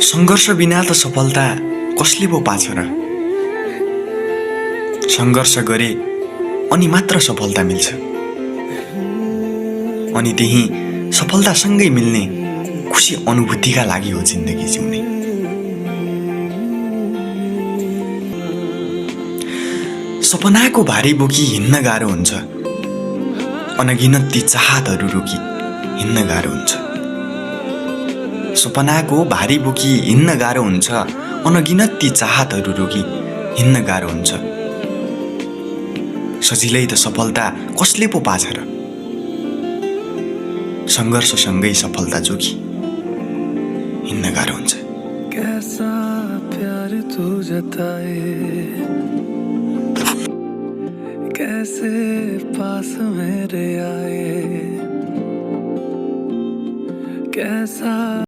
सङ्घर्ष बिना त सफलता कसले पो पाछ र? सङ्घर्ष गरे अनि मात्र सफलता मिल्छ। अनि त्यही सफलतासँगै मिल्ने खुसी अनुभूतिका लागि हो जिन्दगी जिउने। सपनाको भारी बोकी हिँड्न गाह्रो हुन्छ, अनगिनत ती चाहतहरू रोकी हिँड्न गाह्रो हुन्छ। सपनाको भारी बोकी हिँड्न गाह्रो हुन्छ, अनगिनत ती चाहतहरू रोकी हिँड्न गाह्रो हुन्छ। सजिलै त सफलता कसले पो पाछ र? सङ्घर्षसँगै सफलता जोगी हिँड्न गाह्रो हुन्छ। कैसा प्यार तू जताए, कैसे पास मेरे आए, कैसा